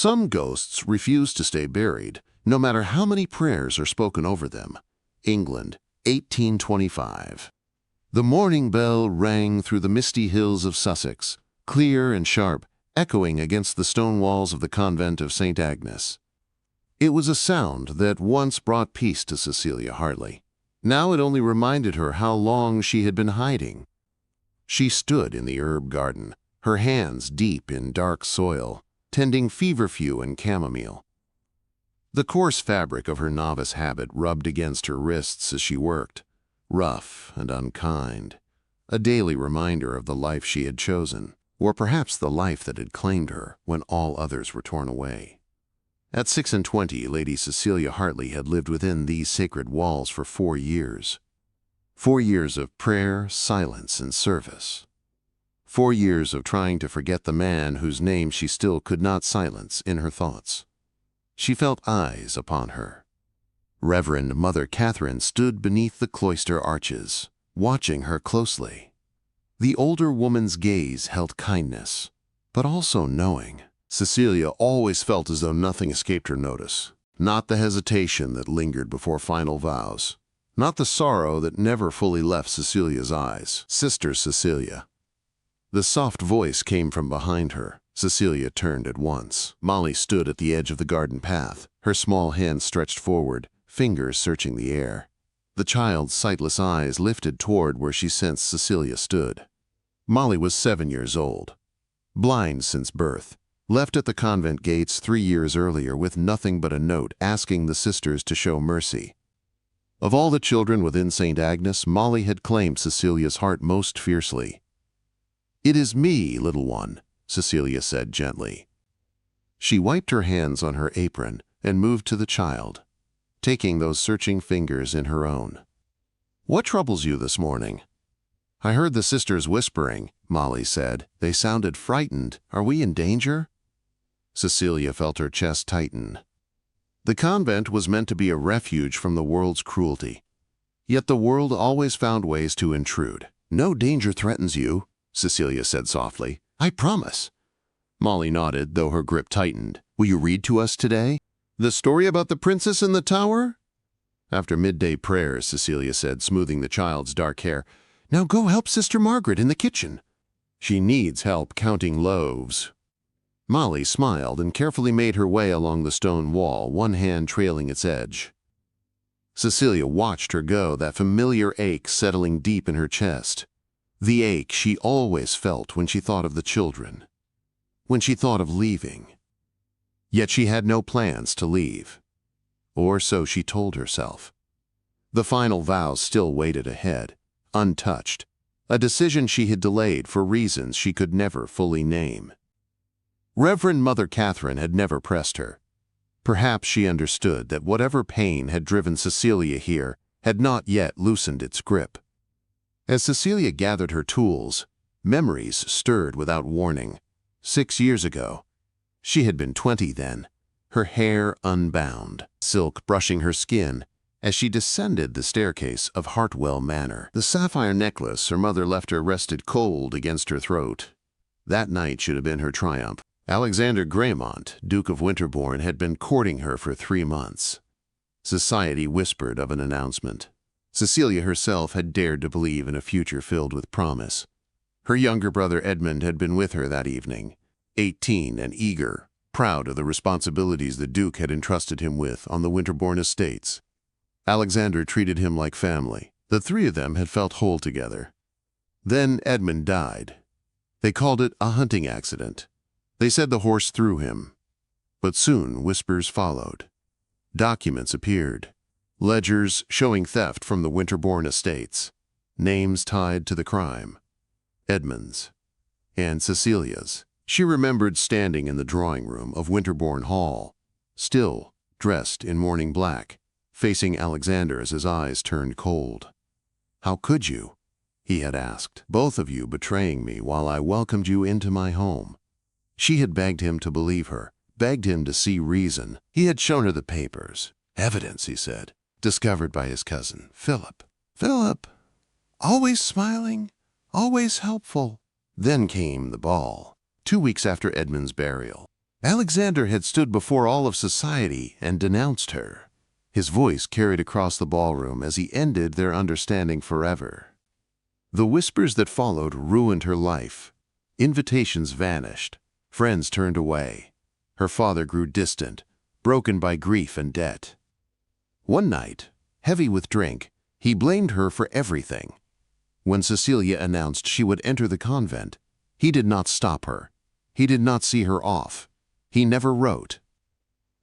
Some ghosts refuse to stay buried, no matter how many prayers are spoken over them. England, 1825. The morning bell rang through the misty hills of Sussex, clear and sharp, echoing against the stone walls of the Convent of St. Agnes. It was a sound that once brought peace to Cecilia Hartley. Now it only reminded her how long she had been hiding. She stood in the herb garden, her hands deep in dark soil, tending feverfew and chamomile. The coarse fabric of her novice habit rubbed against her wrists as she worked, rough and unkind, a daily reminder of the life she had chosen, or perhaps the life that had claimed her when all others were torn away. At 26, Lady Cecilia Hartley had lived within these sacred walls for 4 years. 4 years of prayer, silence, and service. 4 years of trying to forget the man whose name she still could not silence in her thoughts. She felt eyes upon her. Reverend Mother Catherine stood beneath the cloister arches, watching her closely. The older woman's gaze held kindness, but also knowing. Cecilia always felt as though nothing escaped her notice. Not the hesitation that lingered before final vows. Not the sorrow that never fully left Cecilia's eyes. Sister Cecilia. The soft voice came from behind her. Cecilia turned at once. Molly stood at the edge of the garden path, her small hand stretched forward, fingers searching the air. The child's sightless eyes lifted toward where she sensed Cecilia stood. Molly was 7 years old, blind since birth, left at the convent gates 3 years earlier with nothing but a note asking the sisters to show mercy. Of all the children within St. Agnes, Molly had claimed Cecilia's heart most fiercely. "It is me, little one," Cecilia said gently. She wiped her hands on her apron and moved to the child, taking those searching fingers in her own. "What troubles you this morning?" "I heard the sisters whispering," Molly said. "They sounded frightened. Are we in danger?" Cecilia felt her chest tighten. The convent was meant to be a refuge from the world's cruelty. Yet the world always found ways to intrude. "No danger threatens you," Cecilia said softly. "I promise." Molly nodded, though her grip tightened. "Will you read to us today? The story about the princess in the tower?" After midday prayers, Cecilia said, smoothing the child's dark hair, "Now go help Sister Margaret in the kitchen. She needs help counting loaves." Molly smiled and carefully made her way along the stone wall, one hand trailing its edge. Cecilia watched her go, that familiar ache settling deep in her chest. The ache she always felt when she thought of the children, when she thought of leaving. Yet she had no plans to leave. Or so she told herself. The final vows still waited ahead, untouched, a decision she had delayed for reasons she could never fully name. Reverend Mother Catherine had never pressed her. Perhaps she understood that whatever pain had driven Cecilia here had not yet loosened its grip. As Cecilia gathered her tools, memories stirred without warning. 6 years ago. She had been 20 then, her hair unbound, silk brushing her skin as she descended the staircase of Hartwell Manor. The sapphire necklace her mother left her rested cold against her throat. That night should have been her triumph. Alexander Greymont, Duke of Winterborn, had been courting her for 3 months. Society whispered of an announcement. Cecilia herself had dared to believe in a future filled with promise. Her younger brother Edmund had been with her that evening, 18 and eager, proud of the responsibilities the Duke had entrusted him with on the Winterborn estates. Alexander treated him like family. The 3 of them had felt whole together. Then Edmund died. They called it a hunting accident. They said the horse threw him. But soon whispers followed. Documents appeared. Ledgers showing theft from the Winterborn estates. Names tied to the crime. Edmund's. And Cecilia's. She remembered standing in the drawing room of Winterborn Hall, still dressed in mourning black, facing Alexander as his eyes turned cold. "How could you?" he had asked. "Both of you betraying me while I welcomed you into my home." She had begged him to believe her, begged him to see reason. He had shown her the papers. "Evidence," he said, "discovered by his cousin, Philip." Philip, always smiling, always helpful. Then came the ball, 2 weeks after Edmund's burial. Alexander had stood before all of society and denounced her. His voice carried across the ballroom as he ended their understanding forever. The whispers that followed ruined her life. Invitations vanished. Friends turned away. Her father grew distant, broken by grief and debt. One night, heavy with drink, he blamed her for everything. When Cecilia announced she would enter the convent, he did not stop her. He did not see her off. He never wrote.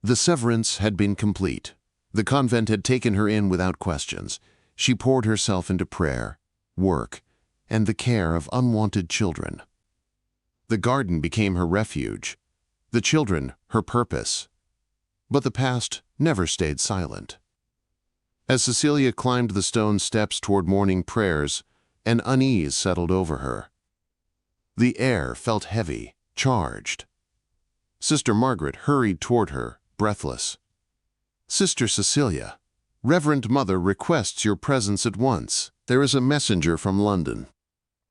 The severance had been complete. The convent had taken her in without questions. She poured herself into prayer, work, and the care of unwanted children. The garden became her refuge, the children her purpose. But the past never stayed silent. As Cecilia climbed the stone steps toward morning prayers, an unease settled over her. The air felt heavy, charged. Sister Margaret hurried toward her, breathless. "Sister Cecilia, Reverend Mother requests your presence at once. There is a messenger from London."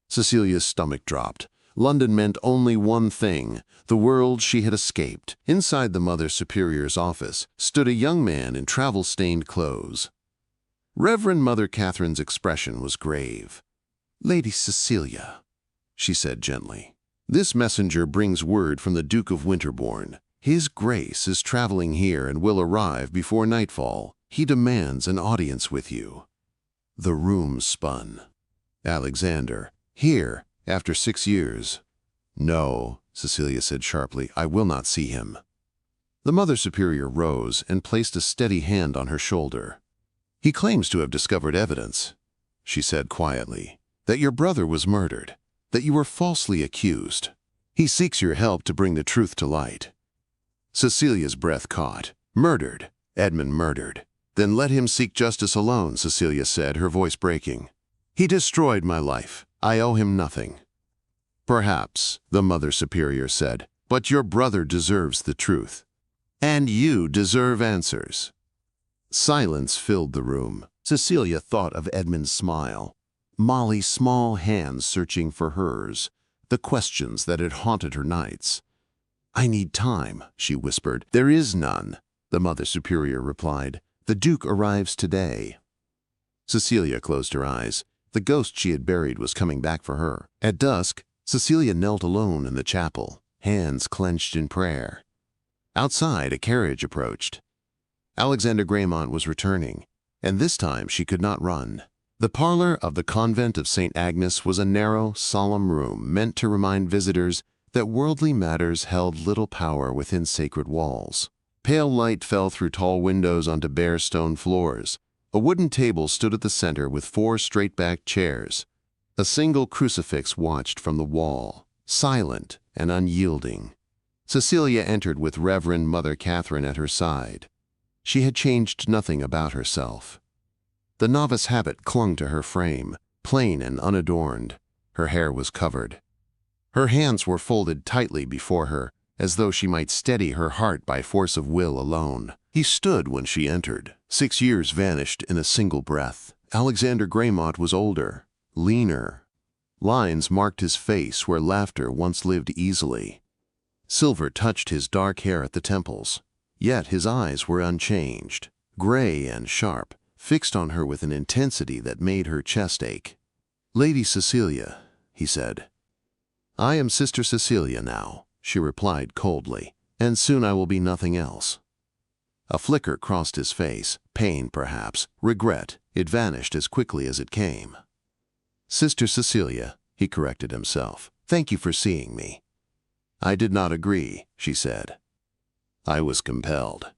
Cecilia's stomach dropped. London meant only one thing, the world she had escaped. Inside the Mother Superior's office stood a young man in travel-stained clothes. Reverend Mother Catherine's expression was grave. "Lady Cecilia," she said gently, "this messenger brings word from the Duke of Winterborn. His Grace is traveling here and will arrive before nightfall. He demands an audience with you." The room spun. Alexander, here, after 6 years. "No," Cecilia said sharply, "I will not see him." The Mother Superior rose and placed a steady hand on her shoulder. "He claims to have discovered evidence," she said quietly, "that your brother was murdered, that you were falsely accused. He seeks your help to bring the truth to light." Cecilia's breath caught. "Murdered? Edmund murdered? Then let him seek justice alone," Cecilia said, her voice breaking. "He destroyed my life. I owe him nothing." "Perhaps," the Mother Superior said, "but your brother deserves the truth. And you deserve answers." Silence filled the room. Cecilia thought of Edmund's smile, Molly's small hands searching for hers, the questions that had haunted her nights. "I need time," she whispered. "There is none," the Mother Superior replied. "The Duke arrives today." Cecilia closed her eyes. The ghost she had buried was coming back for her. At dusk, Cecilia knelt alone in the chapel, hands clenched in prayer. Outside, a carriage approached. Alexander Graymont was returning, and this time she could not run. The parlor of the Convent of St. Agnes was a narrow, solemn room meant to remind visitors that worldly matters held little power within sacred walls. Pale light fell through tall windows onto bare stone floors. A wooden table stood at the center with 4 straight-backed chairs. A single crucifix watched from the wall, silent and unyielding. Cecilia entered with Reverend Mother Catherine at her side. She had changed nothing about herself. The novice habit clung to her frame, plain and unadorned. Her hair was covered. Her hands were folded tightly before her, as though she might steady her heart by force of will alone. He stood when she entered. 6 years vanished in a single breath. Alexander Graymont was older, leaner. Lines marked his face where laughter once lived easily. Silver touched his dark hair at the temples. Yet his eyes were unchanged, gray and sharp, fixed on her with an intensity that made her chest ache. "Lady Cecilia," he said. "I am Sister Cecilia now," she replied coldly, "and soon I will be nothing else." A flicker crossed his face, pain perhaps, regret. It vanished as quickly as it came. "Sister Cecilia," he corrected himself, "thank you for seeing me." "I did not agree," she said. "I was compelled."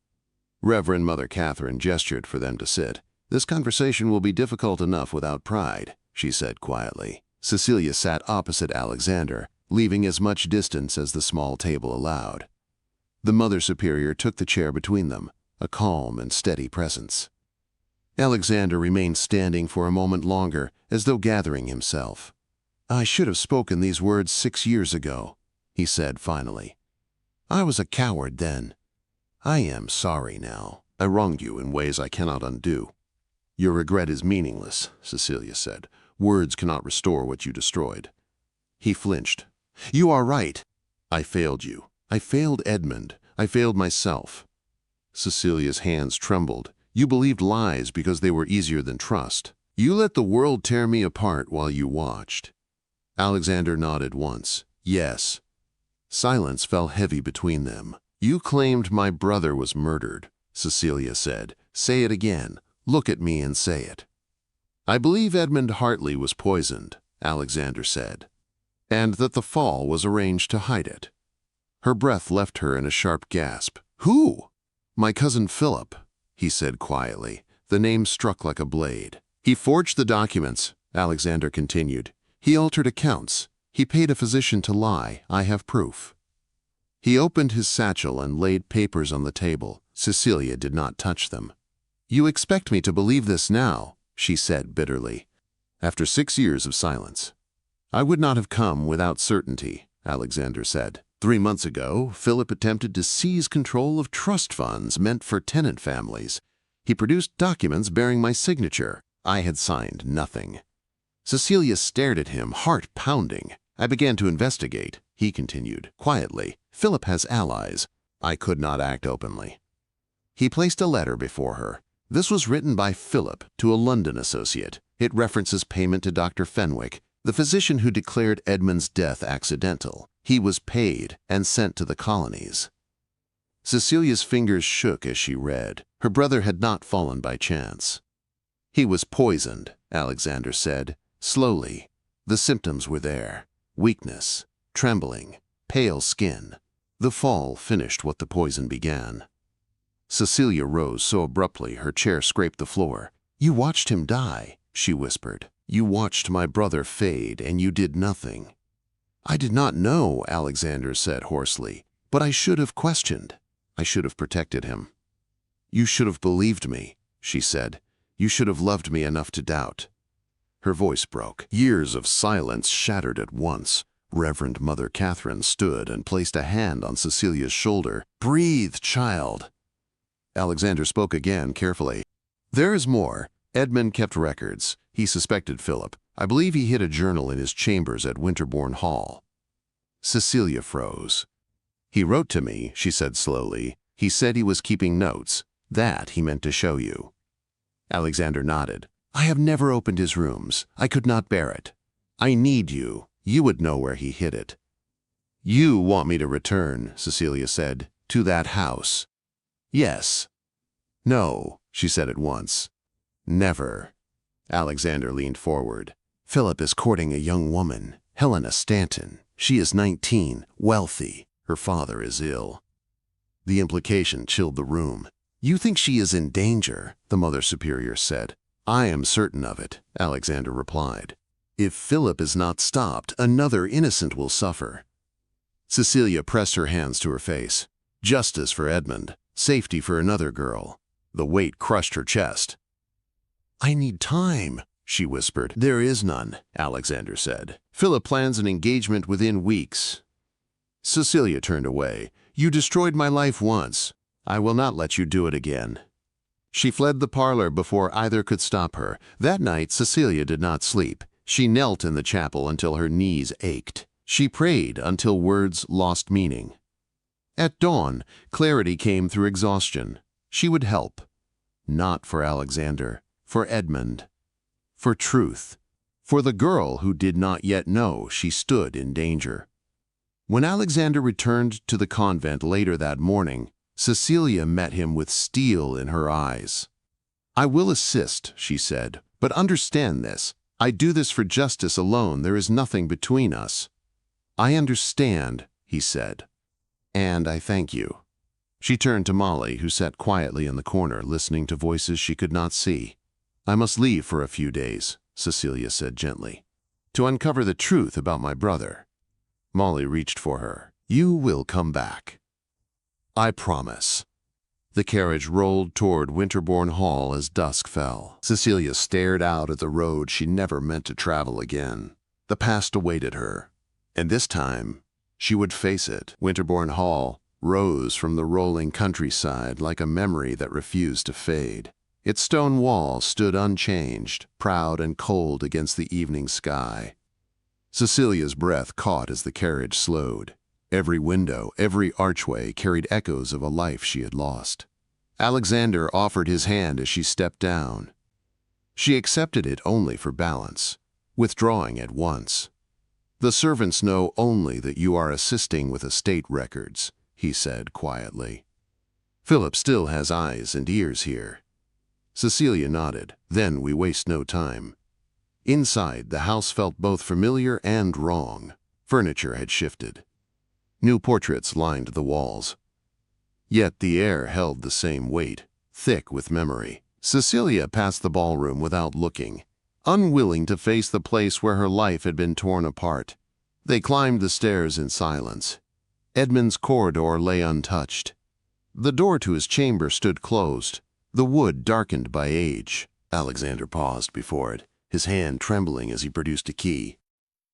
Reverend Mother Catherine gestured for them to sit. "This conversation will be difficult enough without pride," she said quietly. Cecilia sat opposite Alexander, leaving as much distance as the small table allowed. The Mother Superior took the chair between them, a calm and steady presence. Alexander remained standing for a moment longer, as though gathering himself. "I should have spoken these words 6 years ago," he said finally. "I was a coward then. I am sorry now. I wronged you in ways I cannot undo." "Your regret is meaningless," Cecilia said. "Words cannot restore what you destroyed." He flinched. "You are right. I failed you. I failed Edmund. I failed myself. Cecilia's hands trembled. You believed lies because they were easier than trust. You let the world tear me apart while you watched. Alexander nodded once. Yes. Silence fell heavy between them. You claimed my brother was murdered, Cecilia said. Say it again. Look at me and say it. I believe Edmund Hartley was poisoned, Alexander said, and that the fall was arranged to hide it. Her breath left her in a sharp gasp. Who? My cousin Philip, he said quietly. The name struck like a blade. He forged the documents, Alexander continued. He altered accounts. He paid a physician to lie. I have proof. He opened his satchel and laid papers on the table. Cecilia did not touch them. You expect me to believe this now, she said bitterly, after 6 years of silence. I would not have come without certainty, Alexander said. 3 months ago, Philip attempted to seize control of trust funds meant for tenant families. He produced documents bearing my signature. I had signed nothing. Cecilia stared at him, heart pounding. I began to investigate, he continued, quietly. Philip has allies. I could not act openly. He placed a letter before her. This was written by Philip to a London associate. It references payment to Dr. Fenwick, the physician who declared Edmund's death accidental. He was paid and sent to the colonies. Cecilia's fingers shook as she read. Her brother had not fallen by chance. He was poisoned, Alexander said, slowly. The symptoms were there. Weakness, trembling, pale skin. The fall finished what the poison began. Cecilia rose so abruptly her chair scraped the floor. You watched him die, she whispered. You watched my brother fade, and you did nothing. I did not know, Alexander said hoarsely, but I should have questioned. I should have protected him. You should have believed me, she said. You should have loved me enough to doubt. Her voice broke. Years of silence shattered at once. Reverend Mother Catherine stood and placed a hand on Cecilia's shoulder. Breathe, child. Alexander spoke again carefully. There is more. Edmund kept records. He suspected Philip. I believe he hid a journal in his chambers at Winterborn Hall. Cecilia froze. He wrote to me, she said slowly. He said he was keeping notes. That he meant to show you. Alexander nodded. I have never opened his rooms. I could not bear it. I need you. You would know where he hid it. You want me to return, Cecilia said, to that house. Yes. No, she said at once. Never. Alexander leaned forward. Philip is courting a young woman, Helena Stanton. She is 19, wealthy. Her father is ill. The implication chilled the room. You think she is in danger, the Mother Superior said. I am certain of it, Alexander replied. If Philip is not stopped, another innocent will suffer. Cecilia pressed her hands to her face. Justice for Edmund, safety for another girl. The weight crushed her chest. I need time, she whispered. There is none, Alexander said. Philip plans an engagement within weeks. Cecilia turned away. You destroyed my life once. I will not let you do it again. She fled the parlor before either could stop her. That night, Cecilia did not sleep. She knelt in the chapel until her knees ached. She prayed until words lost meaning. At dawn, clarity came through exhaustion. She would help. Not for Alexander, for Edmund, for truth, for the girl who did not yet know she stood in danger. When Alexander returned to the convent later that morning, Cecilia met him with steel in her eyes. I will assist, she said, but understand this. I do this for justice alone. There is nothing between us. I understand, he said, and I thank you. She turned to Molly, who sat quietly in the corner, listening to voices she could not see. I must leave for a few days, Cecilia said gently, to uncover the truth about my brother. Molly reached for her. You will come back. I promise. The carriage rolled toward Winterborn Hall as dusk fell. Cecilia stared out at the road she never meant to travel again. The past awaited her, and this time she would face it. Winterborn Hall rose from the rolling countryside like a memory that refused to fade. Its stone wall stood unchanged, proud and cold against the evening sky. Cecilia's breath caught as the carriage slowed. Every window, every archway carried echoes of a life she had lost. Alexander offered his hand as she stepped down. She accepted it only for balance, withdrawing at once. "The servants know only that you are assisting with estate records," he said quietly. "Philip still has eyes and ears here." Cecilia nodded. "Then we waste no time." Inside, the house felt both familiar and wrong. Furniture had shifted. New portraits lined the walls. Yet the air held the same weight, thick with memory. Cecilia passed the ballroom without looking, unwilling to face the place where her life had been torn apart. They climbed the stairs in silence. Edmund's corridor lay untouched. The door to his chamber stood closed, the wood darkened by age. Alexander paused before it, his hand trembling as he produced a key.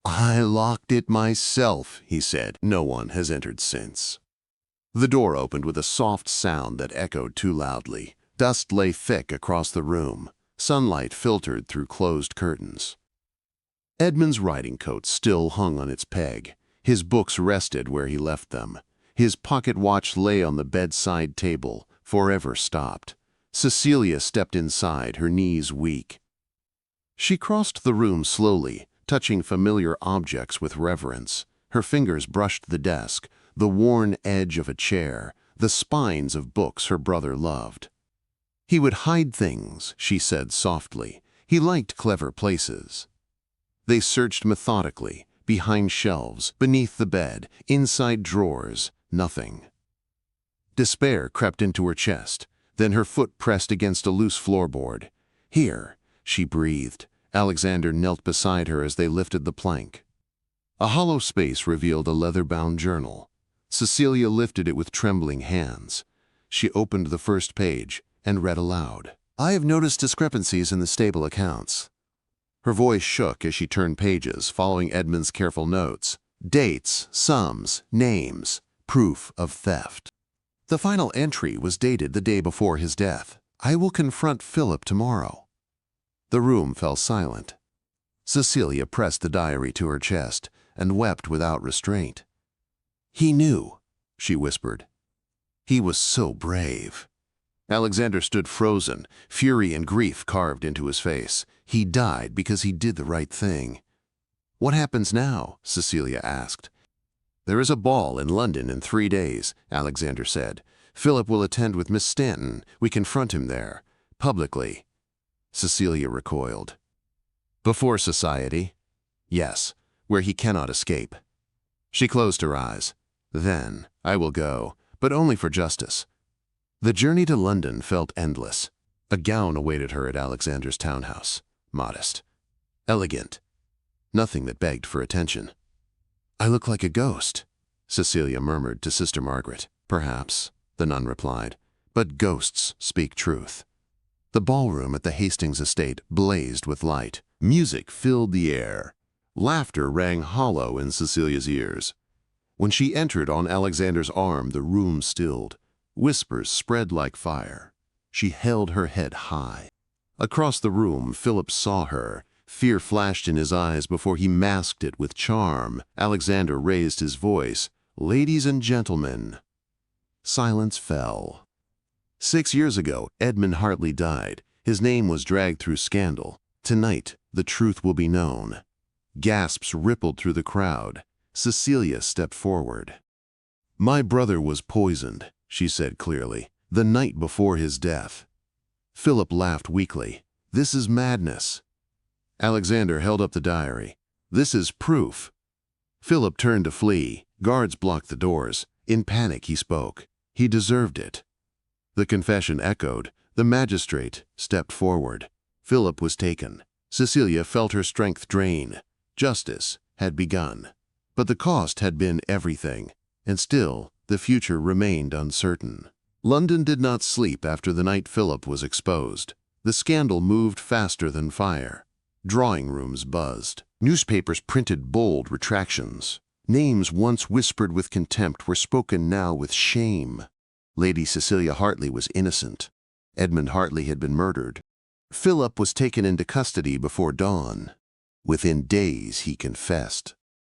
"I locked it myself," he said. "No one has entered since." The door opened with a soft sound that echoed too loudly. Dust lay thick across the room. Sunlight filtered through closed curtains. Edmund's riding coat still hung on its peg. His books rested where he left them. His pocket watch lay on the bedside table, forever stopped. Cecilia stepped inside, her knees weak. She crossed the room slowly, touching familiar objects with reverence. Her fingers brushed the desk, the worn edge of a chair, the spines of books her brother loved. "He would hide things," she said softly. "He liked clever places." They searched methodically, behind shelves, beneath the bed, inside drawers, nothing. Despair crept into her chest. Then her foot pressed against a loose floorboard. "Here," she breathed. Alexander knelt beside her as they lifted the plank. A hollow space revealed a leather-bound journal. Cecilia lifted it with trembling hands. She opened the first page and read aloud. "I have noticed discrepancies in the stable accounts." Her voice shook as she turned pages, following Edmund's careful notes. Dates, sums, names, proof of theft. The final entry was dated the day before his death. "I will confront Philip tomorrow." The room fell silent. Cecilia pressed the diary to her chest and wept without restraint. "He knew," she whispered. "He was so brave." Alexander stood frozen, fury and grief carved into his face. He died because he did the right thing. "What happens now?" Cecilia asked. "There is a ball in London in 3 days," Alexander said. "Philip will attend with Miss Stanton. We confront him there, publicly." Cecilia recoiled. "Before society?" "Yes, where he cannot escape." She closed her eyes. "Then I will go, but only for justice." The journey to London felt endless. A gown awaited her at Alexander's townhouse. Modest. Elegant. Nothing that begged for attention. "I look like a ghost," Cecilia murmured to Sister Margaret. "Perhaps," the nun replied, "but ghosts speak truth." The ballroom at the Hastings estate blazed with light. Music filled the air. Laughter rang hollow in Cecilia's ears. When she entered on Alexander's arm, the room stilled. Whispers spread like fire. She held her head high. Across the room, Philip saw her. Fear flashed in his eyes before he masked it with charm. Alexander raised his voice. "Ladies and gentlemen." Silence fell. 6 years ago, Edmund Hartley died. His name was dragged through scandal. Tonight, the truth will be known. Gasps rippled through the crowd. Cecilia stepped forward. "My brother was poisoned," she said clearly, "the night before his death." Philip laughed weakly. "This is madness." Alexander held up the diary. "This is proof." Philip turned to flee. Guards blocked the doors. In panic, he spoke. He deserved it. The confession echoed. The magistrate stepped forward. Philip was taken. Cecilia felt her strength drain. Justice had begun. But the cost had been everything, and still the future remained uncertain. London did not sleep after the night Philip was exposed. The scandal moved faster than fire. Drawing rooms buzzed. Newspapers printed bold retractions. Names once whispered with contempt were spoken now with shame. Lady Cecilia Hartley was innocent. Edmund Hartley had been murdered. Philip was taken into custody before dawn. Within days, he confessed.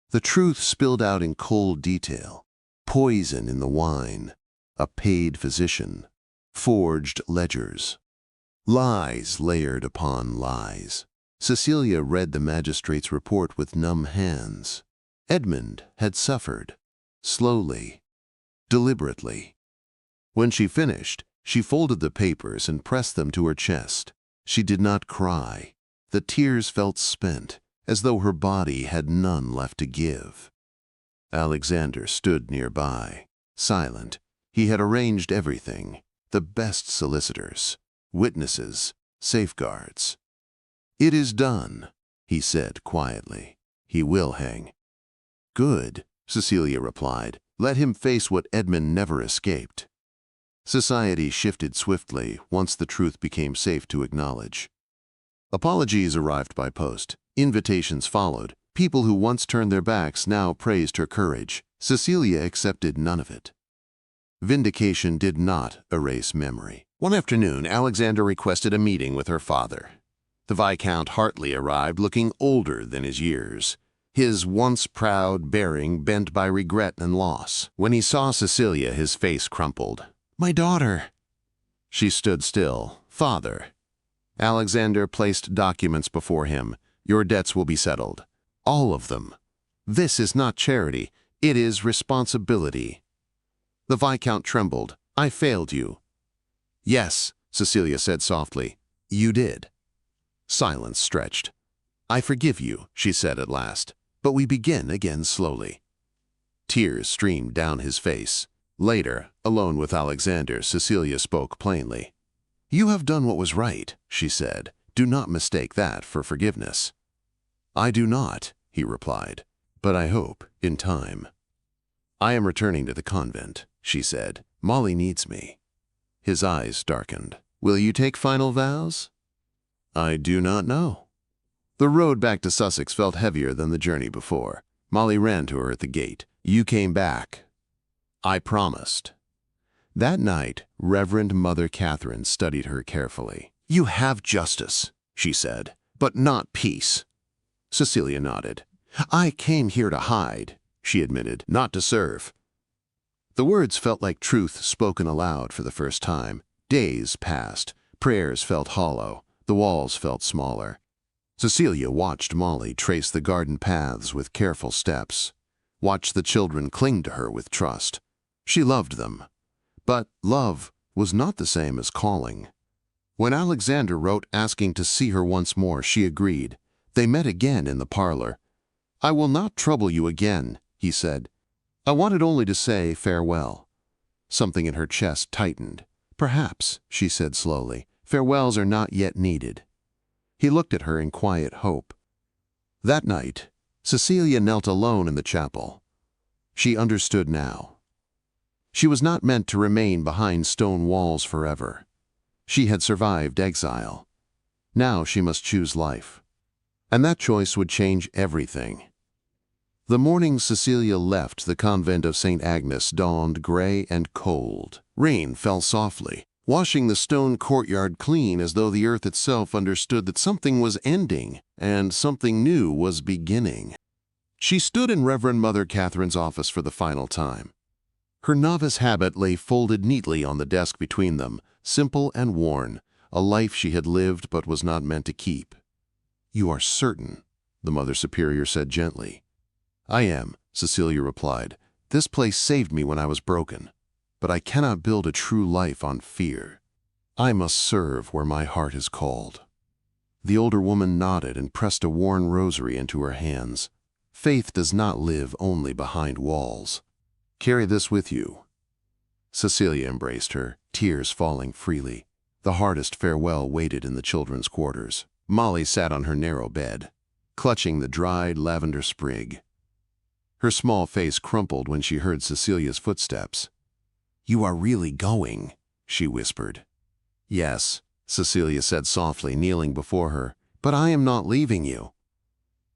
The truth spilled out in cold detail. poison in the wine, a paid physician, forged ledgers, lies layered upon lies. Cecilia read the magistrate's report with numb hands. Edmund had suffered, slowly, deliberately. When she finished, she folded the papers and pressed them to her chest. She did not cry. The tears felt spent, as though her body had none left to give. Alexander stood nearby, silent. He had arranged everything, the best solicitors, witnesses, safeguards. "It is done," he said quietly. "He will hang." "Good," Cecilia replied. "Let him face what Edmund never escaped." Society shifted swiftly once the truth became safe to acknowledge. Apologies arrived by post. Invitations followed. People who once turned their backs now praised her courage. Cecilia accepted none of it. Vindication did not erase memory. One afternoon, Alexander requested a meeting with her father. The Viscount Hartley arrived looking older than his years, his once proud bearing bent by regret and loss. When he saw Cecilia, his face crumpled. "My daughter!" She stood still. "Father." Alexander placed documents before him. "Your debts will be settled. All of them. This is not charity. It is responsibility." The Viscount trembled. "I failed you." "Yes," Cecilia said softly. "You did." Silence stretched. "I forgive you," she said at last, "but we begin again slowly." Tears streamed down his face. Later, alone with Alexander, Cecilia spoke plainly. "You have done what was right," she said. "Do not mistake that for forgiveness." "I do not," he replied, "but I hope, in time." "I am returning to the convent," she said. "Molly needs me." His eyes darkened. "Will you take final vows?" "I do not know." The road back to Sussex felt heavier than the journey before. Molly ran to her at the gate. "You came back." "I promised." That night, Reverend Mother Catherine studied her carefully. "You have justice," she said, "but not peace." Cecilia nodded. "I came here to hide," she admitted, "not to serve." The words felt like truth spoken aloud for the first time. Days passed. Prayers felt hollow. The walls felt smaller. Cecilia watched Molly trace the garden paths with careful steps, watched the children cling to her with trust. She loved them. But love was not the same as calling. When Alexander wrote asking to see her once more, she agreed. They met again in the parlor. "I will not trouble you again," he said. "I wanted only to say farewell." Something in her chest tightened. "Perhaps," she said slowly, "farewells are not yet needed." He looked at her in quiet hope. That night, Cecilia knelt alone in the chapel. She understood now. She was not meant to remain behind stone walls forever. She had survived exile. Now she must choose life. And that choice would change everything. The morning Cecilia left the convent of St. Agnes dawned gray and cold. Rain fell softly, washing the stone courtyard clean as though the earth itself understood that something was ending and something new was beginning. She stood in Reverend Mother Catherine's office for the final time. Her novice habit lay folded neatly on the desk between them, simple and worn, a life she had lived but was not meant to keep. "You are certain," the Mother Superior said gently. "I am," Cecilia replied. "This place saved me when I was broken. But I cannot build a true life on fear. I must serve where my heart is called." The older woman nodded and pressed a worn rosary into her hands. "Faith does not live only behind walls. Carry this with you." Cecilia embraced her, tears falling freely. The hardest farewell waited in the children's quarters. Molly sat on her narrow bed, clutching the dried lavender sprig. Her small face crumpled when she heard Cecilia's footsteps. "You are really going," she whispered. "Yes," Cecilia said softly, kneeling before her, "but I am not leaving you."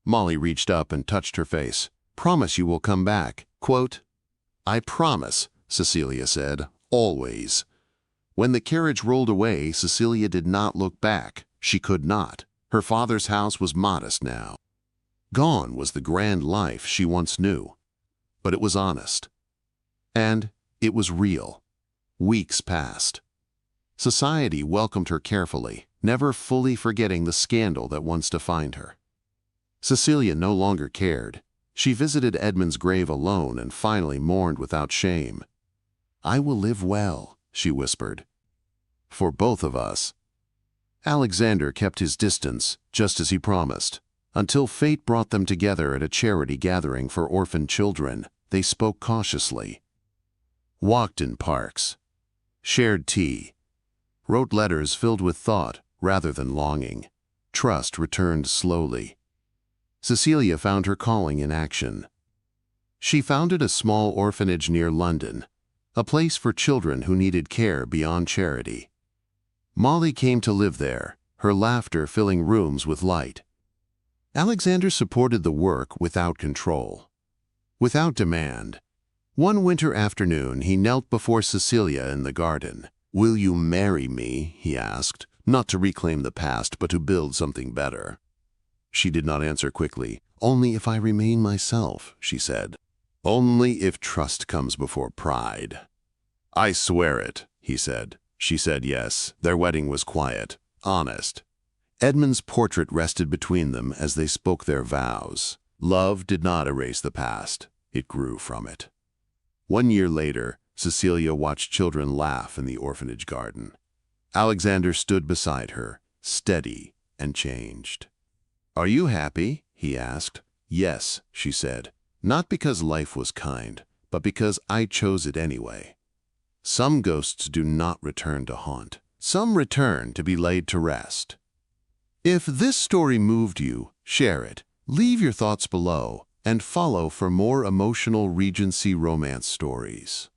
Molly reached up and touched her face. "Promise you will come back." Quote, "I promise," Cecilia said, "always." When the carriage rolled away, Cecilia did not look back. She could not. Her father's house was modest now. Gone was the grand life she once knew. But it was honest. And it was real. Weeks passed. Society welcomed her carefully, never fully forgetting the scandal that once defined her. Cecilia no longer cared. She visited Edmund's grave alone and finally mourned without shame. "I will live well," she whispered. "For both of us." Alexander kept his distance, just as he promised. Until fate brought them together at a charity gathering for orphaned children, they spoke cautiously. Walked in parks. Shared tea. Wrote letters filled with thought rather than longing. Trust returned slowly. Cecilia found her calling in action. She founded a small orphanage near London, a place for children who needed care beyond charity. Molly came to live there, her laughter filling rooms with light. Alexander supported the work without control, without demand. One winter afternoon, he knelt before Cecilia in the garden. "Will you marry me?" he asked, not to reclaim the past, but to build something better. She did not answer quickly. "Only if I remain myself," she said. "Only if trust comes before pride." "I swear it," he said. She said yes. Their wedding was quiet, honest. Edmund's portrait rested between them as they spoke their vows. Love did not erase the past. It grew from it. 1 year later, Cecilia watched children laugh in the orphanage garden. Alexander stood beside her, steady and changed. "Are you happy?" he asked. "Yes," she said. "Not because life was kind, but because I chose it anyway." Some ghosts do not return to haunt. Some return to be laid to rest. If this story moved you, share it. Leave your thoughts below and follow for more emotional Regency romance stories.